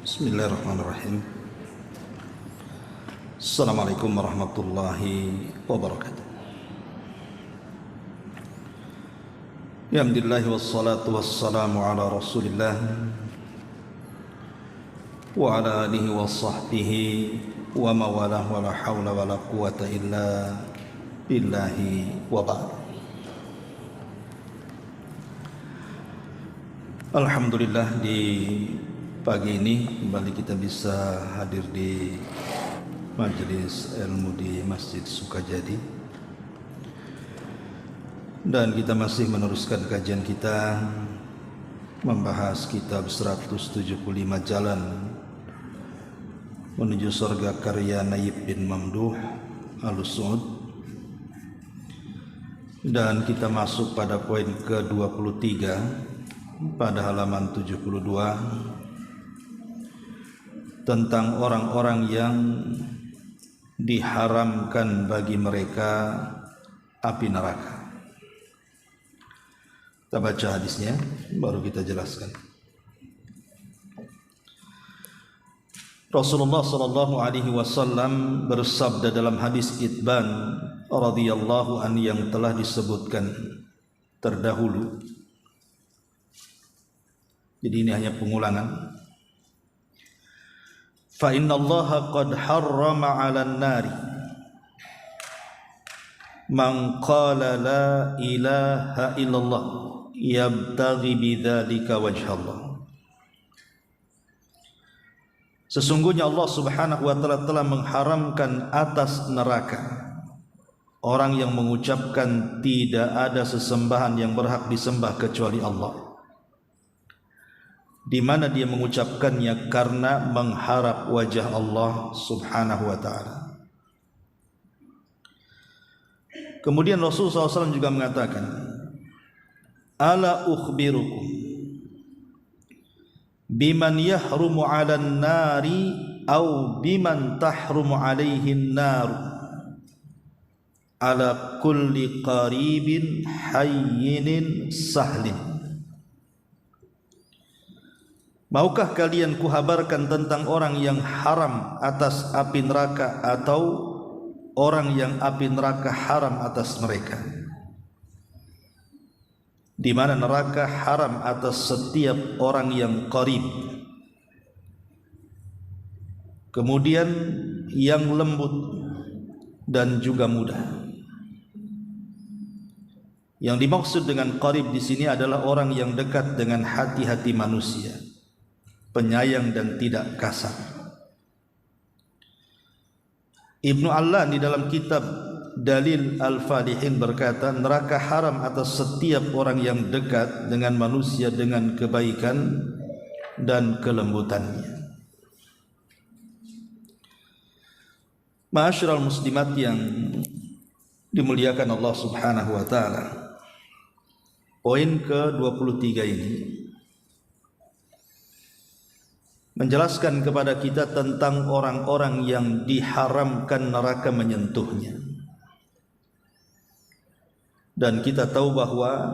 Bismillahirrahmanirrahim. Assalamualaikum warahmatullahi wabarakatuh. Alhamdulillah wassalatu wassalamu ala Rasulillah wa ala alihi wa sahbihi wa mawalah wa la hawla wa la quwata illa billahi wa ba'd. Alhamdulillah, di pagi ini kembali kita bisa hadir di majelis ilmu di Masjid Sukajadi, dan kita masih meneruskan kajian kita membahas kitab 175 Jalan Menuju Surga karya Naib bin Mamduh Al-Suud, dan kita masuk pada poin ke-23 pada halaman 72 tentang orang-orang yang diharamkan bagi mereka api neraka. Kita baca hadisnya baru kita jelaskan. Rasulullah sallallahu alaihi wasallam bersabda dalam hadis Itban radhiyallahu an yang telah disebutkan terdahulu. Jadi ini hanya pengulangan. Fa inna Allaha qad harrama 'alan nari man qala la ilaha illallah yabtaghi bidzalika wajhallah. Sesungguhnya Allah Subhanahu wa taala telah mengharamkan atas neraka orang yang mengucapkan tidak ada sesembahan yang berhak disembah kecuali Allah, di mana dia mengucapkannya karena mengharap wajah Allah Subhanahu wa taala. Kemudian Rasulullah SAW juga mengatakan, ala ukhbirukum biman yahrumu 'alan nari au biman tahrumu 'alaihin nar ala kulli qaribin hayyinin sahlin. Maukah kalian kuhabarkan tentang orang yang haram atas api neraka atau orang yang api neraka haram atas mereka, di mana neraka haram atas setiap orang yang qarib, kemudian yang lembut dan juga mudah. Yang dimaksud dengan qarib di sini adalah orang yang dekat dengan hati-hati manusia, penyayang dan tidak kasar. Ibnu Allan di dalam kitab Dalil Al-Falihin berkata, neraka haram atas setiap orang yang dekat dengan manusia dengan kebaikan dan kelembutannya. Ma'asyiral muslimat yang dimuliakan Allah Subhanahu wa taala, poin ke-23 ini menjelaskan kepada kita tentang orang-orang yang diharamkan neraka menyentuhnya. Dan kita tahu bahwa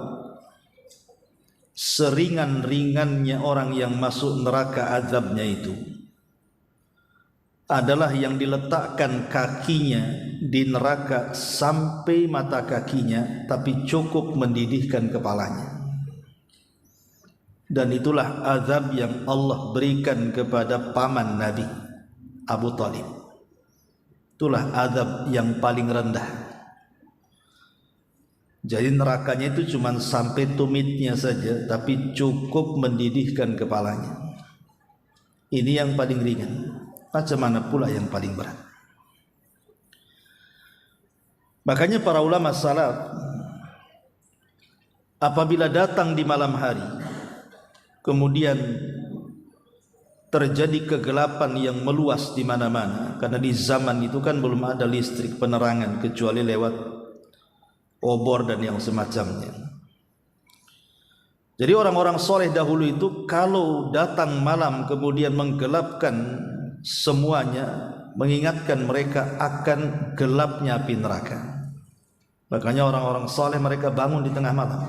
seringan-ringannya orang yang masuk neraka azabnya itu adalah yang diletakkan kakinya di neraka sampai mata kakinya, tapi cukup mendidihkan kepalanya. Dan itulah azab yang Allah berikan kepada paman Nabi, Abu Talib. Itulah azab yang paling rendah. Jadi nerakanya itu cuma sampai tumitnya saja, tapi cukup mendidihkan kepalanya. Ini yang paling ringan. Macam mana pula yang paling berat? Makanya para ulama salaf, apabila datang di malam hari, kemudian terjadi kegelapan yang meluas di mana-mana, karena di zaman itu kan belum ada listrik penerangan kecuali lewat obor dan yang semacamnya. Jadi orang-orang soleh dahulu itu kalau datang malam kemudian menggelapkan semuanya, mengingatkan mereka akan gelapnya api neraka. Makanya orang-orang soleh mereka bangun di tengah malam,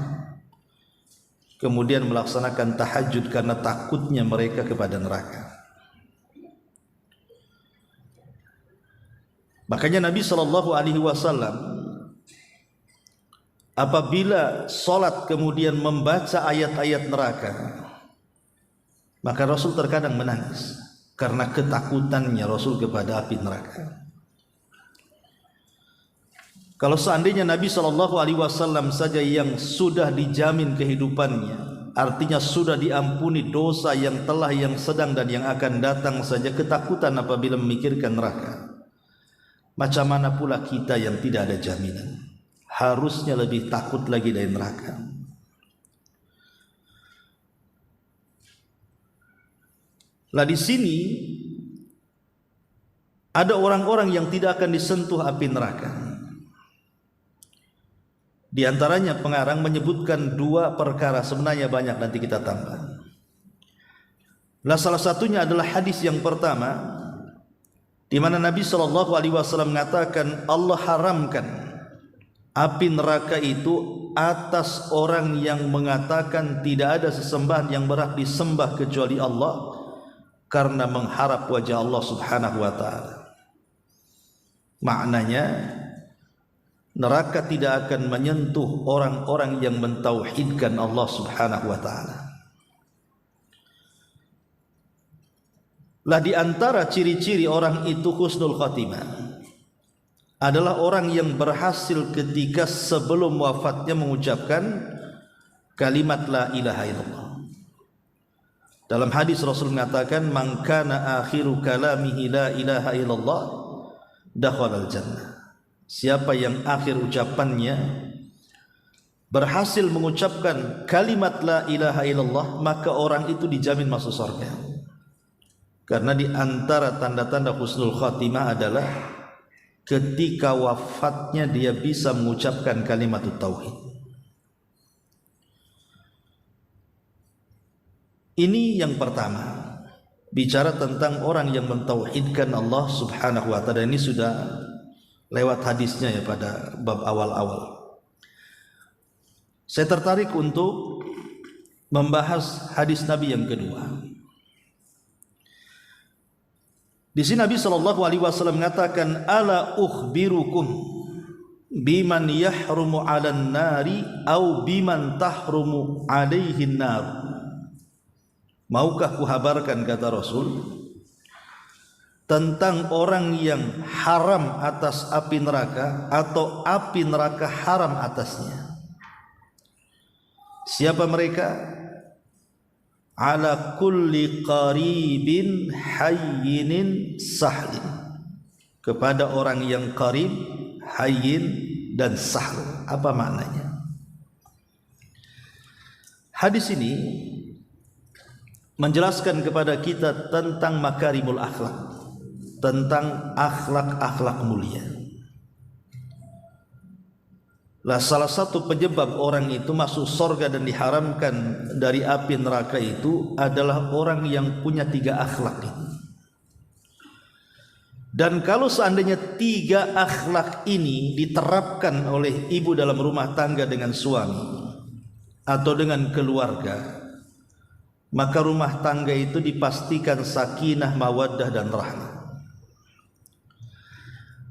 kemudian melaksanakan tahajud karena takutnya mereka kepada neraka. Makanya Nabi SAW apabila sholat kemudian membaca ayat-ayat neraka, maka Rasul terkadang menangis karena ketakutannya Rasul kepada api neraka. Kalau seandainya Nabi SAW saja yang sudah dijamin kehidupannya, artinya sudah diampuni dosa yang telah, yang sedang dan yang akan datang saja, ketakutan apabila memikirkan neraka, macam mana pula kita yang tidak ada jaminan, harusnya lebih takut lagi dari neraka. Lah di sini ada orang-orang yang tidak akan disentuh api neraka. Di antaranya pengarang menyebutkan dua perkara, sebenarnya banyak, nanti kita tambah. Lah salah satunya adalah hadis yang pertama, di mana Nabi SAW mengatakan Allah haramkan api neraka itu atas orang yang mengatakan tidak ada sesembahan yang berhak disembah kecuali Allah, karena mengharap wajah Allah Subhanahu wa ta'ala. Maknanya neraka tidak akan menyentuh orang-orang yang mentauhidkan Allah Subhanahu wa ta'ala. Lah di antara ciri-ciri orang itu husnul khatimah adalah orang yang berhasil ketika sebelum wafatnya mengucapkan kalimat la ilaha illallah. Dalam hadis Rasul mengatakan, man kana akhiru kalamihi la ilaha illallah dakhalal jannah. Siapa yang akhir ucapannya berhasil mengucapkan kalimat la ilaha illallah, maka orang itu dijamin masuk surga. Karena di antara tanda-tanda husnul khatimah adalah ketika wafatnya dia bisa mengucapkan kalimat tauhid. Ini yang pertama, bicara tentang orang yang mentauhidkan Allah Subhanahu wa ta'ala. Ini sudah lewat hadisnya ya pada bab awal-awal. Saya tertarik untuk membahas hadis Nabi yang kedua. Di sini Nabi SAW mengatakan, ala ukhbirukum biman yahrumu 'alan nari au biman tahrumu 'alaihin nar. Maukah kuhabarkan, kata Rasul, tentang orang yang haram atas api neraka atau api neraka haram atasnya. Siapa mereka? Ala kulli qaribin hayyinin sahlin. Kepada orang yang qarib, hayyin dan sahl. Apa maknanya? Hadis ini menjelaskan kepada kita tentang makarimul akhlak, tentang akhlak-akhlak mulia. Lah salah satu penyebab orang itu masuk surga dan diharamkan dari api neraka itu adalah orang yang punya tiga akhlak ini. Dan kalau seandainya tiga akhlak ini diterapkan oleh ibu dalam rumah tangga dengan suami atau dengan keluarga, maka rumah tangga itu dipastikan sakinah, mawaddah dan rahmah.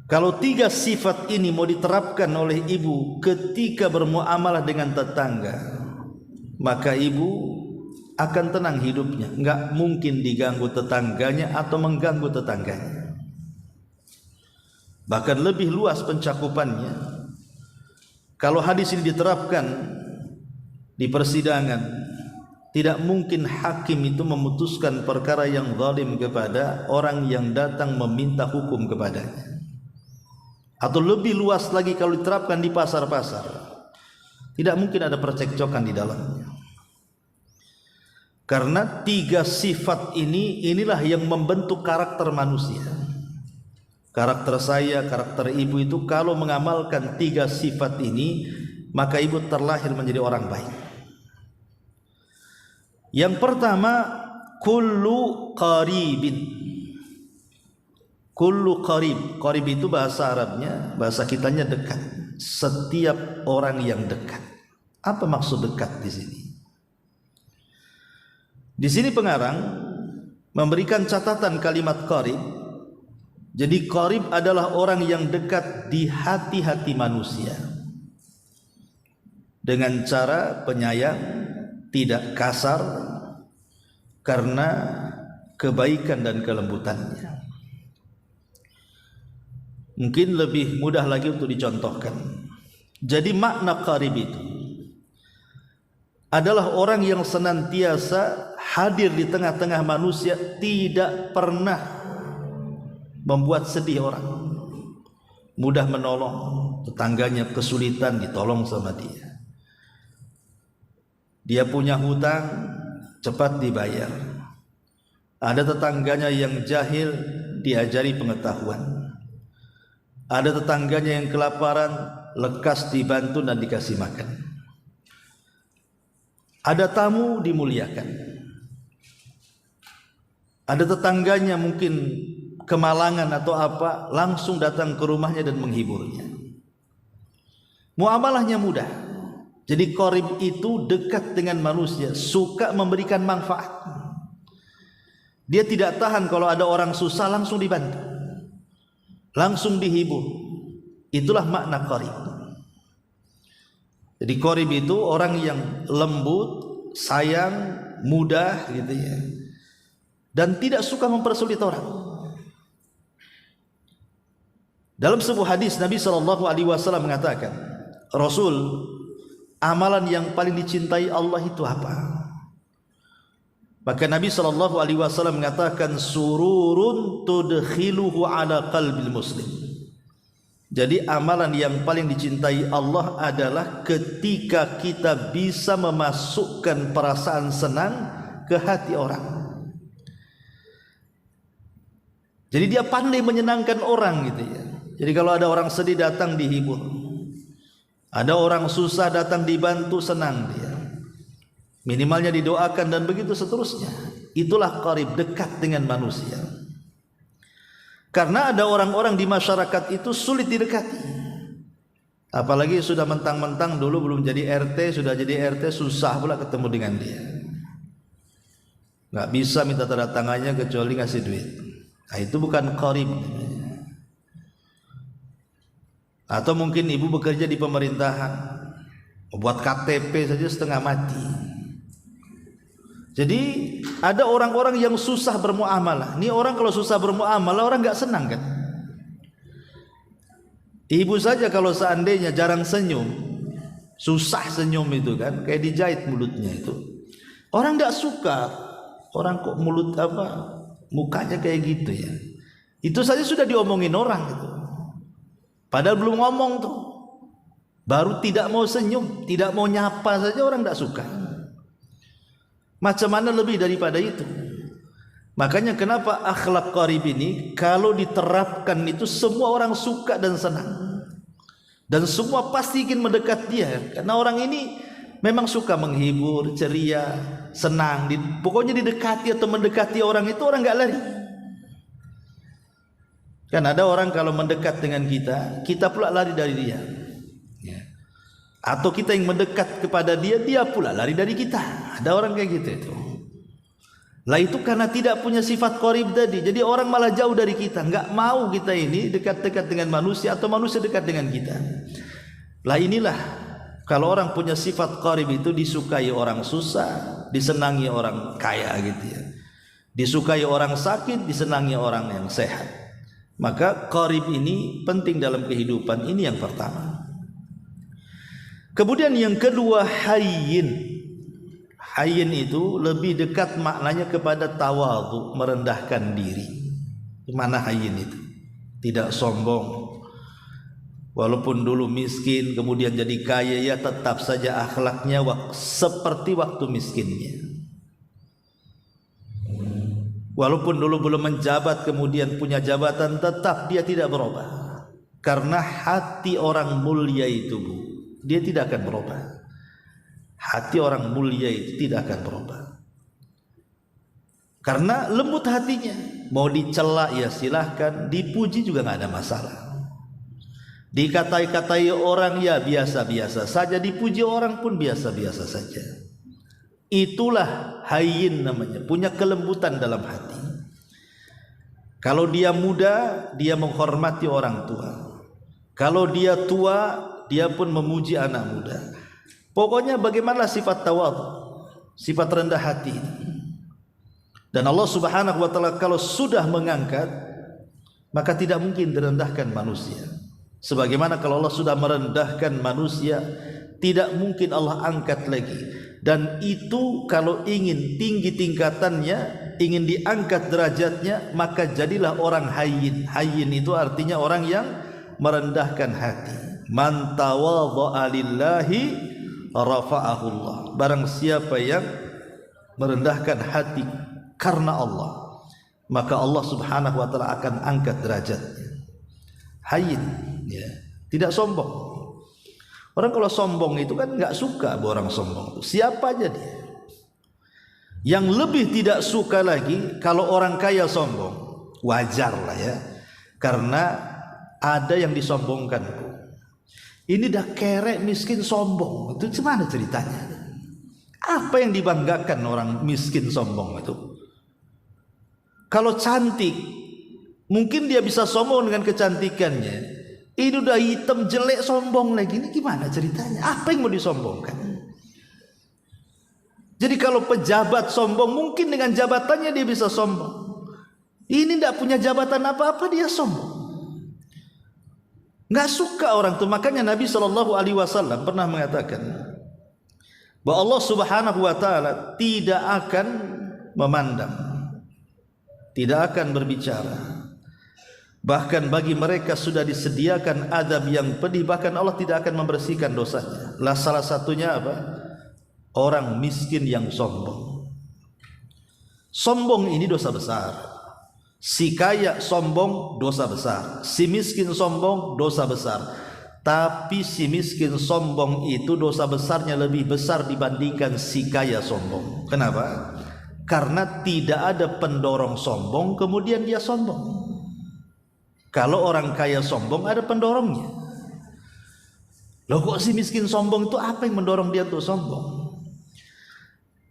Kalau tiga sifat ini mau diterapkan oleh ibu ketika bermuamalah dengan tetangga, maka ibu akan tenang hidupnya, enggak mungkin diganggu tetangganya atau mengganggu tetangganya. Bahkan lebih luas pencakupannya. Kalau hadis ini diterapkan di persidangan, tidak mungkin hakim itu memutuskan perkara yang zalim kepada orang yang datang meminta hukum kepadanya. Atau lebih luas lagi kalau diterapkan di pasar-pasar, tidak mungkin ada percekcokan di dalamnya. Karena tiga sifat ini, inilah yang membentuk karakter manusia. Karakter saya, karakter ibu itu kalau mengamalkan tiga sifat ini, maka ibu terlahir menjadi orang baik. Yang pertama, kullu qaribin. Kullu qarib. Qarib itu bahasa Arabnya, bahasa kitanya dekat. Setiap orang yang dekat. Apa maksud dekat di sini? Di sini pengarang memberikan catatan kalimat qarib Jadi qarib adalah orang yang dekat di hati-hati manusia dengan cara penyayang, tidak kasar karena kebaikan dan kelembutannya. Mungkin lebih mudah lagi untuk dicontohkan. Jadi makna qarib itu adalah orang yang senantiasa hadir di tengah-tengah manusia, tidak pernah membuat sedih orang, mudah menolong tetangganya kesulitan, ditolong sama dia. Dia punya hutang, cepat dibayar. Ada tetangganya yang jahil, diajari pengetahuan. Ada tetangganya yang kelaparan, lekas dibantu dan dikasih makan. Ada tamu, dimuliakan. Ada tetangganya mungkin kemalangan atau apa, langsung datang ke rumahnya dan menghiburnya. Muamalahnya mudah. Jadi qarib itu dekat dengan manusia, suka memberikan manfaat. Dia tidak tahan kalau ada orang susah, langsung dibantu, langsung dihibur. Itulah makna qarib. Jadi qarib itu orang yang lembut, sayang, mudah gitu ya, dan tidak suka mempersulit orang. Dalam sebuah hadis Nabi SAW mengatakan, Rasul, amalan yang paling dicintai Allah itu apa? Maka Nabi SAW mengatakan, sururun tudkhiluhu ala qalbil muslim. Jadi amalan yang paling dicintai Allah adalah ketika kita bisa memasukkan perasaan senang ke hati orang. Jadi dia pandai menyenangkan orang gitu ya. Jadi kalau ada orang sedih datang dihibur, ada orang susah datang dibantu, senang dia, minimalnya didoakan dan begitu seterusnya. Itulah qarib, dekat dengan manusia. Karena ada orang-orang di masyarakat itu sulit didekati. Apalagi sudah mentang-mentang dulu belum jadi RT, sudah jadi RT, susah pula ketemu dengan dia. Gak bisa minta tanda tangannya kecuali ngasih duit. Nah itu bukan qarib. Atau mungkin ibu bekerja di pemerintahan, membuat KTP saja setengah mati. Jadi ada orang-orang yang susah bermuamalah. Ini orang kalau susah bermuamalah, orang gak senang kan. Ibu saja kalau seandainya jarang senyum, susah senyum itu kan, kayak dijahit mulutnya itu, orang gak suka. Orang kok mulut apa, mukanya kayak gitu ya. Itu saja sudah diomongin orang gitu. Padahal belum ngomong tuh, baru tidak mau senyum, tidak mau nyapa saja orang gak suka. Macam mana lebih daripada itu? Makanya kenapa akhlak qarib ini kalau diterapkan itu semua orang suka dan senang, dan semua pasti ingin mendekat dia. Karena orang ini memang suka menghibur, ceria, senang. Pokoknya didekati atau mendekati orang itu orang gak lari. Kan ada orang kalau mendekat dengan kita, kita pula lari dari dia. Atau kita yang mendekat kepada dia, dia pula lari dari kita. Ada orang kayak gitu itu. Lah itu karena tidak punya sifat qarib tadi. Jadi orang malah jauh dari kita. Enggak mau kita ini dekat-dekat dengan manusia atau manusia dekat dengan kita. Lah inilah kalau orang punya sifat qarib itu disukai orang susah, disenangi orang kaya gitu ya. Disukai orang sakit, disenangi orang yang sehat. Maka qarib ini penting dalam kehidupan. Ini yang pertama. Kemudian yang kedua, hayyin. Hayyin itu lebih dekat maknanya kepada tawadhu, merendahkan diri. Mana hayyin itu? Tidak sombong. Walaupun dulu miskin kemudian jadi kaya, ya tetap saja akhlaknya seperti waktu miskinnya. Walaupun dulu belum menjabat kemudian punya jabatan, tetap dia tidak berubah. Karena hati orang mulia itu, Bu, dia tidak akan berubah. Hati orang mulia itu tidak akan berubah. Karena lembut hatinya. Mau dicela ya silahkan, dipuji juga nggak ada masalah. Dikatai-katai orang ya biasa-biasa saja, dipuji orang pun biasa-biasa saja. Itulah hayyin namanya, punya kelembutan dalam hati. Kalau dia muda, dia menghormati orang tua. Kalau dia tua, dia pun memuji anak muda. Pokoknya bagaimana sifat tawadhu, sifat rendah hati. Dan Allah Subhanahu wa taala kalau sudah mengangkat, maka tidak mungkin direndahkan manusia. Sebagaimana kalau Allah sudah merendahkan manusia, tidak mungkin Allah angkat lagi. Dan itu kalau ingin tinggi tingkatannya, ingin diangkat derajatnya, maka jadilah orang hayyin. Hayyin itu artinya orang yang merendahkan hati. Man tawadha'a lillahi rafa'ahu Allah. Barang siapa yang merendahkan hati karena Allah, maka Allah Subhanahu wa taala akan angkat derajatnya. Hayyin, ya, tidak sombong. Orang kalau sombong itu kan nggak suka orang sombong. Siapa aja dia. Yang lebih tidak suka lagi kalau orang kaya sombong. Wajar lah ya, karena ada yang disombongkan. Ini dah kerek miskin sombong. Itu gimana ceritanya? Apa yang dibanggakan orang miskin sombong itu? Kalau cantik, mungkin dia bisa sombong dengan kecantikannya. Ini udah hitam jelek sombong lagi. Ini gimana ceritanya? Apa yang mau disombongkan? Jadi kalau pejabat sombong, mungkin dengan jabatannya dia bisa sombong. Ini tidak punya jabatan apa-apa, dia sombong. Nggak suka orang itu. Makanya Nabi SAW pernah mengatakan bahwa Allah Subhanahu wa taala tidak akan memandang, tidak akan berbicara. Bahkan bagi mereka sudah disediakan azab yang pedih. Bahkan Allah tidak akan membersihkan dosanya. Lah salah satunya apa? Orang miskin yang sombong. Sombong ini dosa besar. Si kaya sombong dosa besar. Si miskin sombong dosa besar. Tapi si miskin sombong itu dosa besarnya lebih besar dibandingkan si kaya sombong. Kenapa? Karena tidak ada pendorong sombong kemudian dia sombong. Kalau orang kaya sombong ada pendorongnya. Loh kok si miskin sombong itu apa yang mendorong dia untuk sombong?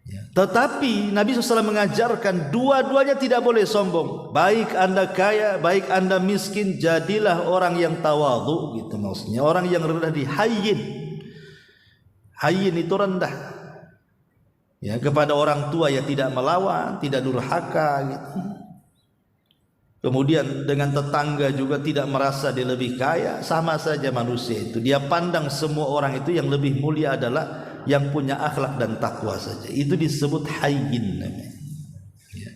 Ya. Tetapi Nabi SAW mengajarkan dua-duanya tidak boleh sombong. Baik anda kaya, baik anda miskin, jadilah orang yang tawadhu gitu maksudnya. Orang yang rendah di hayyin. Hayyin itu rendah. Ya, kepada orang tua ya tidak melawan, tidak durhaka gitu. Kemudian dengan tetangga juga tidak merasa dia lebih kaya, sama saja manusia itu. Dia pandang semua orang itu yang lebih mulia adalah yang punya akhlak dan takwa saja. Itu disebut hayyin namanya. Ya.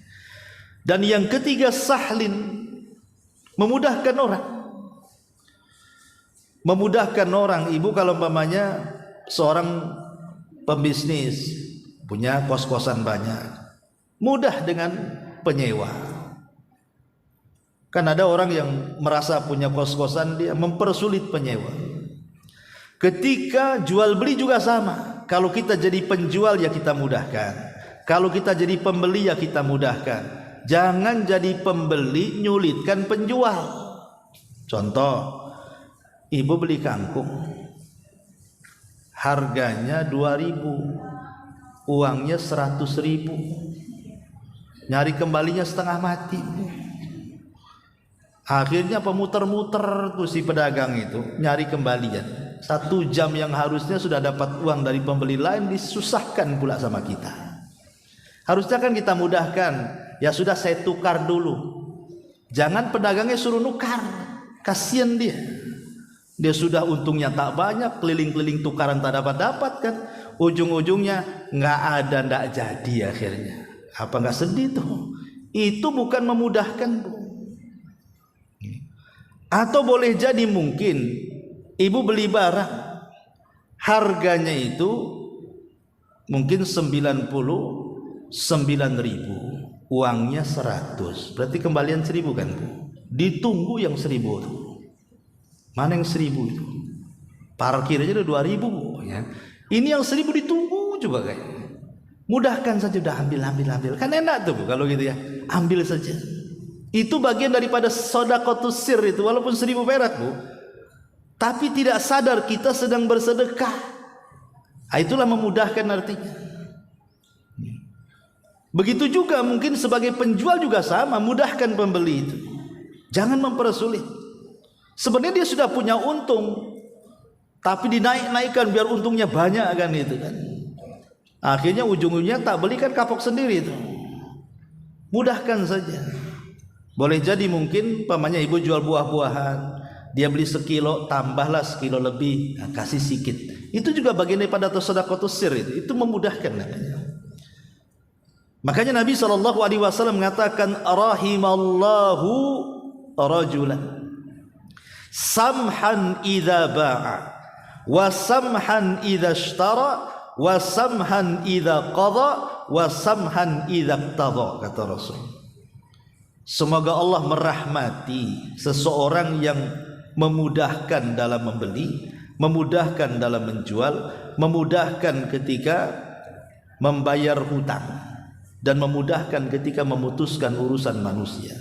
Dan yang ketiga sahlin, memudahkan orang. Memudahkan orang. Ibu kalau umpamanya seorang pembisnis, punya kos-kosan banyak, mudah dengan penyewa. Kan ada orang yang merasa punya kos-kosan, dia mempersulit penyewa. Ketika jual beli juga sama. Kalau kita jadi penjual ya kita mudahkan. Kalau kita jadi pembeli ya kita mudahkan. Jangan jadi pembeli nyulitkan penjual. Contoh, ibu beli kangkung, harganya 2.000, uangnya 100.000, nyari kembalinya setengah mati. Akhirnya pemuter-muter tuh si pedagang itu nyari kembalian. 1 jam yang harusnya sudah dapat uang dari pembeli lain disusahkan pula sama kita. Harusnya kan kita mudahkan. Ya sudah saya tukar dulu. Jangan pedagangnya suruh nukar. Kasian dia. Dia sudah untungnya tak banyak, keliling-keliling tukaran tak dapat-dapat kan. Ujung-ujungnya nggak ada, nggak jadi akhirnya. Apa nggak sedih tuh? Itu bukan memudahkan, Bu. Atau boleh jadi mungkin ibu beli barang harganya itu mungkin 99.000, uangnya 100, berarti kembalian 1.000 kan Bu? Ditunggu yang 1.000 itu. Mana yang 1.000 itu? Parkir aja udah 2.000 Bu ya. Ini yang 1.000 ditunggu juga kayaknya. Mudahkan saja, udah ambil. Kan enak tuh Bu kalau gitu ya. Ambil saja. Itu bagian daripada sedekatus sir itu, walaupun 1.000 perak Bu, tapi tidak sadar kita sedang bersedekah. Itulah memudahkan artinya. Begitu juga mungkin sebagai penjual juga sama, mudahkan pembeli itu. Jangan mempersulit. Sebenarnya dia sudah punya untung, tapi dinaik-naikkan biar untungnya banyak kan itu kan. Akhirnya ujung-ujungnya tak belikan kapok sendiri itu. Mudahkan saja. Boleh jadi mungkin pamannya ibu jual buah-buahan, dia beli sekilo, tambahlah sekilo lebih, nah, kasih sedikit. Itu juga bagian daripada sedekahus sir itu memudahkan namanya. Makanya Nabi SAW mengatakan rahimallahu rajulan samhan idza ba'a wa samhan idza ishtara wa samhan idza qada wa samhan idza iqtada, kata Rasul. Semoga Allah merahmati seseorang yang memudahkan dalam membeli, memudahkan dalam menjual, memudahkan ketika membayar hutang, dan memudahkan ketika memutuskan urusan manusia.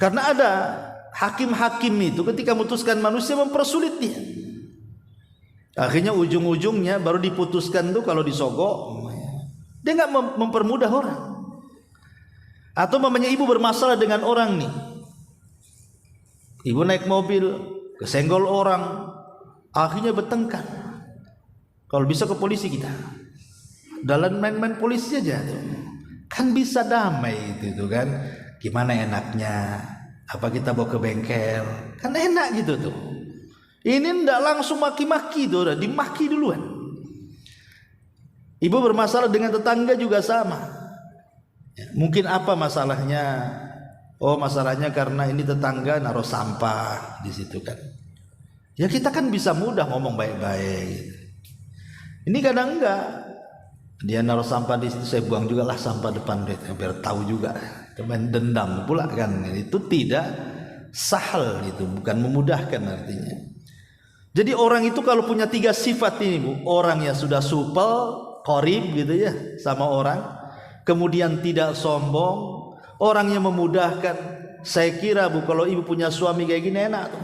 Karena ada hakim-hakim itu ketika memutuskan manusia mempersulit dia. Akhirnya ujung-ujungnya baru diputuskan tuh kalau disogok, dia nggak mempermudah orang. Atau mamanya ibu bermasalah dengan orang nih, ibu naik mobil kesenggol orang, akhirnya bertengkar. Kalau bisa ke polisi kita, dalam main-main polisi aja tuh. Kan bisa damai itu kan. Gimana enaknya? Apa kita bawa ke bengkel? Kan enak gitu tuh. Ini ndak langsung maki-maki tuh, udah dimaki duluan. Ibu bermasalah dengan tetangga juga sama. Ya, mungkin apa masalahnya? Oh, masalahnya karena ini tetangga naruh sampah di situ kan. Ya kita kan bisa mudah ngomong baik-baik. Ini kadang enggak. Dia naruh sampah di situ, saya buang juga lah sampah depan dia, biar tahu juga. Teman dendam pula kan. Itu tidak sahal, itu bukan memudahkan artinya. Jadi orang itu kalau punya 3 sifat ini Bu, orang yang sudah supel, qarib gitu ya sama orang, kemudian tidak sombong, orang yang memudahkan. Saya kira Bu, kalau ibu punya suami kayak gini enak tuh.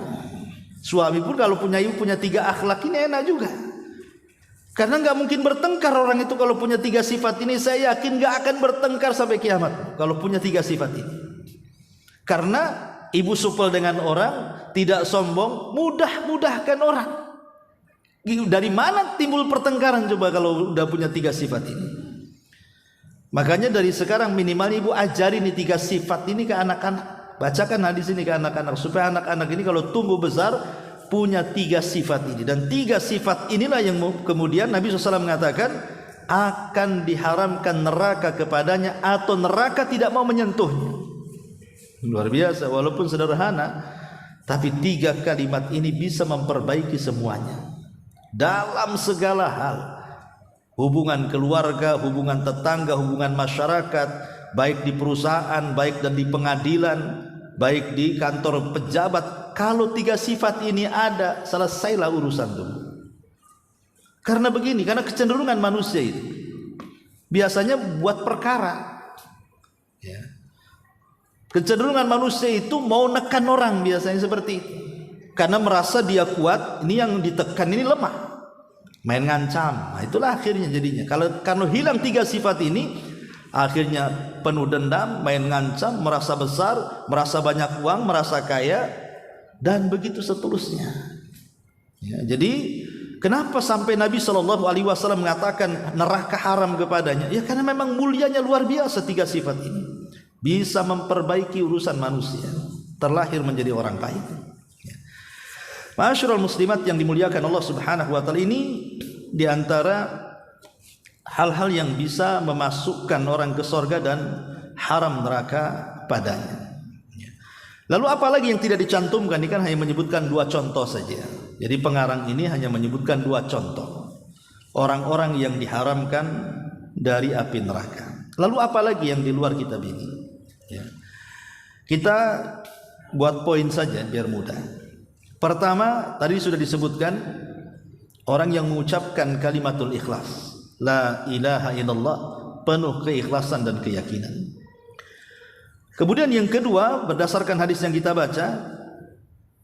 Suami pun kalau punya ibu punya 3 akhlak ini enak juga. Karena nggak mungkin bertengkar orang itu kalau punya 3 sifat ini. Saya yakin nggak akan bertengkar sampai kiamat kalau punya 3 sifat ini. Karena ibu supel dengan orang, tidak sombong, mudah-mudahkan orang. Dari mana timbul pertengkaran coba kalau udah punya 3 sifat ini? Makanya dari sekarang minimal ibu ajari nih 3 sifat ini ke anak-anak. Bacakan hadis ini ke anak-anak supaya anak-anak ini kalau tumbuh besar punya 3 sifat ini. Dan 3 sifat inilah yang kemudian Nabi SAW mengatakan akan diharamkan neraka kepadanya atau neraka tidak mau menyentuhnya. Luar biasa, walaupun sederhana, tapi 3 kalimat ini bisa memperbaiki semuanya dalam segala hal. Hubungan keluarga, hubungan tetangga, hubungan masyarakat, baik di perusahaan, baik dan di pengadilan, baik di kantor pejabat. Kalau 3 sifat ini ada, selesailah urusan dulu. Karena begini, karena kecenderungan manusia itu biasanya buat perkara ya. Kecenderungan manusia itu mau nekan orang biasanya seperti itu. Karena merasa dia kuat, ini yang ditekan ini lemah. Main ngancam. Nah, itulah akhirnya jadinya. Kalau hilang 3 sifat ini, akhirnya penuh dendam, main ngancam, merasa besar, merasa banyak uang, merasa kaya, dan begitu seterusnya. Ya, jadi kenapa sampai Nabi SAW mengatakan neraka haram kepadanya? Ya karena memang mulianya luar biasa 3 sifat ini. Bisa memperbaiki urusan manusia, terlahir menjadi orang baik. Ma'asyiral muslimat yang dimuliakan Allah Subhanahu wa taala, ini diantara hal-hal yang bisa memasukkan orang ke surga dan haram neraka padanya. Lalu apalagi yang tidak dicantumkan? Ini kan hanya menyebutkan 2 contoh saja. Jadi pengarang ini hanya menyebutkan 2 contoh orang-orang yang diharamkan dari api neraka. Lalu apalagi yang di luar kitab ini? Ya. Kita buat poin saja biar mudah. Pertama, tadi sudah disebutkan orang yang mengucapkan kalimatul ikhlas, la ilaha illallah, penuh keikhlasan dan keyakinan. Kemudian yang kedua, berdasarkan hadis yang kita baca,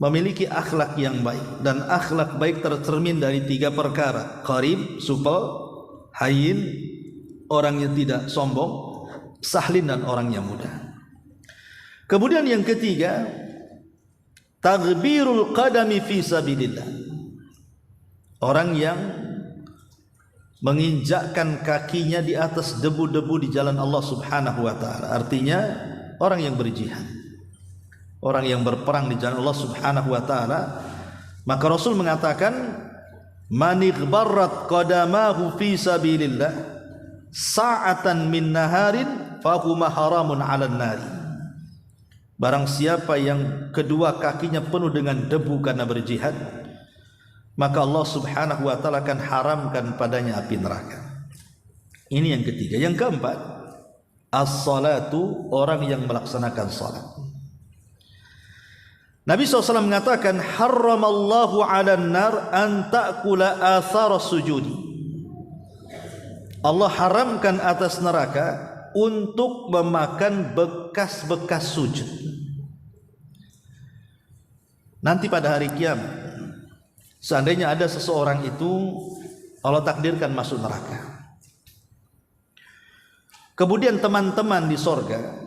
memiliki akhlak yang baik. Dan akhlak baik tercermin dari 3 perkara: qarib, supel, hayyin, orang yang tidak sombong, sahlin, dan orang yang mudah. Kemudian yang ketiga, taghbirul qadami fi sabilillah. Orang yang menginjakkan kakinya di atas debu-debu di jalan Allah Subhanahu wa taala. Artinya orang yang berjihad, orang yang berperang di jalan Allah Subhanahu wa taala. Maka Rasul mengatakan, man ighbarrat qadamahu fi sabilillah sa'atan min naharin fa huwa haramun 'alan nari. Barang siapa yang kedua kakinya penuh dengan debu karena berjihad, maka Allah Subhanahu wa taala akan haramkan padanya api neraka. Ini yang ketiga. Yang keempat, as-salatu, orang yang melaksanakan salat. Nabi SAW mengatakan, harramallahu 'alan nar an ta'kula athar sujudi. Allah haramkan atas neraka untuk memakan bekas-bekas sujud. Nanti pada hari kiamat, seandainya ada seseorang itu Allah takdirkan masuk neraka, kemudian teman-teman di sorga,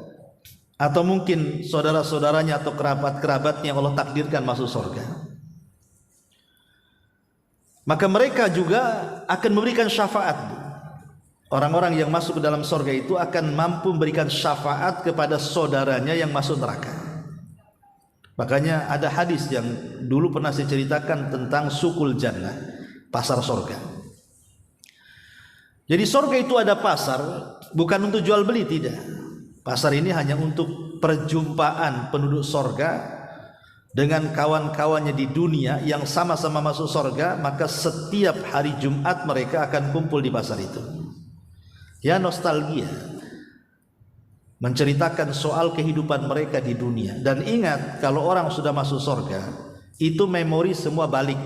atau mungkin saudara-saudaranya atau kerabat-kerabatnya Allah takdirkan masuk sorga, maka mereka juga akan memberikan syafaat. Orang-orang yang masuk ke dalam sorga itu akan mampu memberikan syafaat kepada saudaranya yang masuk neraka. Makanya ada hadis yang dulu pernah saya ceritakan tentang sukul jannah, pasar sorga. Jadi sorga itu ada pasar, bukan untuk jual beli, tidak. Pasar ini hanya untuk perjumpaan penduduk sorga dengan kawan-kawannya di dunia yang sama-sama masuk sorga. Maka setiap hari Jumat mereka akan kumpul di pasar itu. Ya, nostalgia, menceritakan soal kehidupan mereka di dunia. Dan ingat, kalau orang sudah masuk sorga, itu memori semua balik.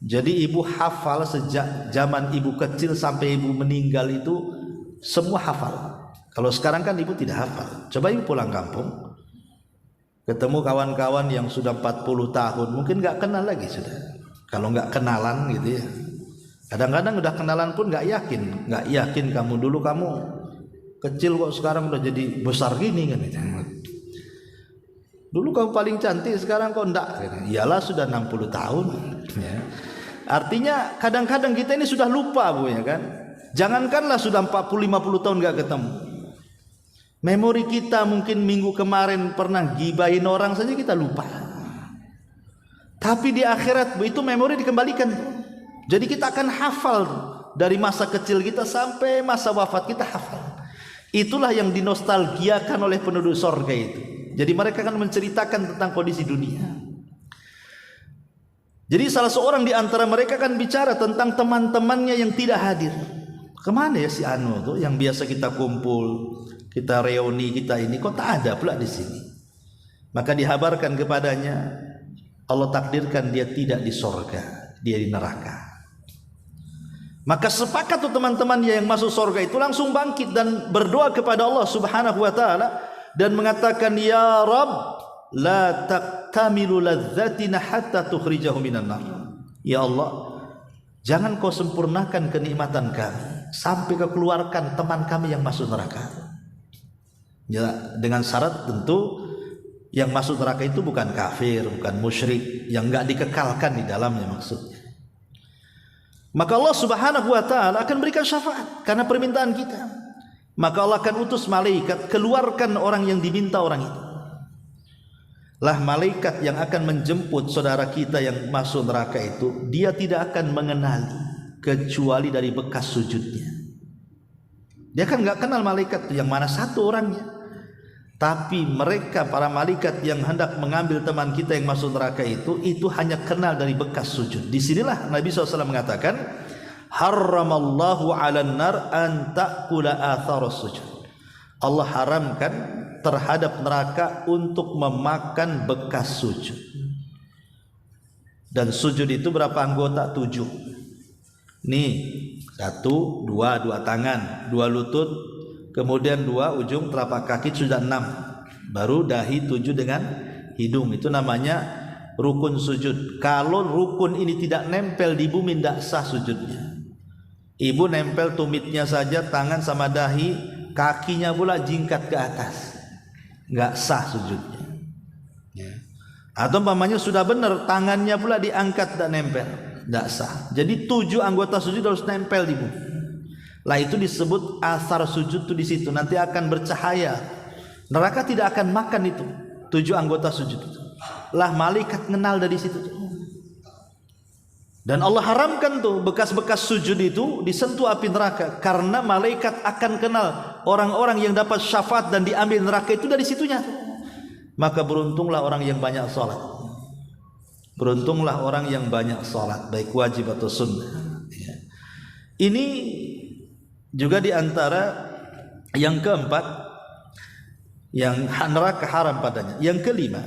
Jadi ibu hafal sejak zaman ibu kecil sampai ibu meninggal, itu semua hafal. Kalau sekarang kan ibu tidak hafal. Coba ibu pulang kampung, ketemu kawan-kawan yang sudah 40 tahun, mungkin gak kenal lagi sudah. Kalau gak kenalan gitu ya. Kadang-kadang udah kenalan pun gak yakin kamu dulu kamu kecil kok sekarang udah jadi besar gini kan. Dulu kamu paling cantik, sekarang kok enggak. Iyalah sudah 60 tahun ya. Artinya kadang-kadang kita ini sudah lupa, Bu, ya kan. Jangankanlah sudah 40-50 tahun gak ketemu. Memori kita mungkin minggu kemarin pernah gibahin orang saja kita lupa. Tapi di akhirat, Bu, itu memori dikembalikan. Jadi kita akan hafal dari masa kecil kita sampai masa wafat kita hafal. Itulah yang dinostalgiakan oleh penduduk sorga itu. Jadi mereka akan menceritakan tentang kondisi dunia. Jadi salah seorang di antara mereka akan bicara tentang teman-temannya yang tidak hadir. Kemana ya si Anu tuh yang biasa kita kumpul, kita reuni, kita ini, kok tak ada pula di sini. Maka dihabarkan kepadanya, Allah takdirkan dia tidak di sorga, dia di neraka. Maka sepakat tuh teman-temannya yang masuk surga itu langsung bangkit dan berdoa kepada Allah Subhanahu wa taala dan mengatakan, ya Rabb, la taqtamilu ladzatina hatta tukhrijahu minan nar. Ya Allah, jangan kau sempurnakan kenikmatan kami sampai kau keluarkan teman kami yang masuk neraka. Ya, dengan syarat tentu yang masuk neraka itu bukan kafir, bukan musyrik, yang enggak dikekalkan di dalamnya maksudnya. Maka Allah Subhanahu wa taala akan berikan syafaat karena permintaan kita. Maka Allah akan utus malaikat, keluarkan orang yang diminta orang itu. Lah malaikat yang akan menjemput saudara kita yang masuk neraka itu, dia tidak akan mengenali kecuali dari bekas sujudnya. Dia kan enggak kenal malaikat itu yang mana satu orangnya. Tapi mereka para malaikat yang hendak mengambil teman kita yang masuk neraka itu hanya kenal dari bekas sujud. Disinilah Nabi SAW mengatakan, harramallahu 'alan nar an ta'kula athar sujud. Allah haramkan terhadap neraka untuk memakan bekas sujud. Dan sujud itu berapa anggota? 7. Nih, 1, 2 tangan, 2 lutut, kemudian 2 ujung telapak kaki, sudah 6. Baru dahi 7 dengan hidung. Itu namanya rukun sujud. Kalau rukun ini tidak nempel di bumi, tidak sah sujudnya. Ibu nempel tumitnya saja, tangan sama dahi, kakinya pula jingkat ke atas. nggak sah sujudnya. Ya. Atau umpamanya sudah benar, tangannya pula diangkat dan nempel, nggak sah. Jadi 7 anggota sujud harus nempel di bumi. Lah itu disebut asar sujud tuh di situ. Nanti akan bercahaya. Neraka tidak akan makan itu 7 anggota sujud itu. Lah malaikat kenal dari situ. Dan Allah haramkan tuh bekas-bekas sujud itu disentuh api neraka, karena malaikat akan kenal orang-orang yang dapat syafaat dan diambil neraka itu dari situnya. Maka beruntunglah orang yang banyak sholat. Beruntunglah orang yang banyak sholat, baik wajib atau sunnah. Ini juga diantara yang keempat yang neraka haram padanya. Yang kelima,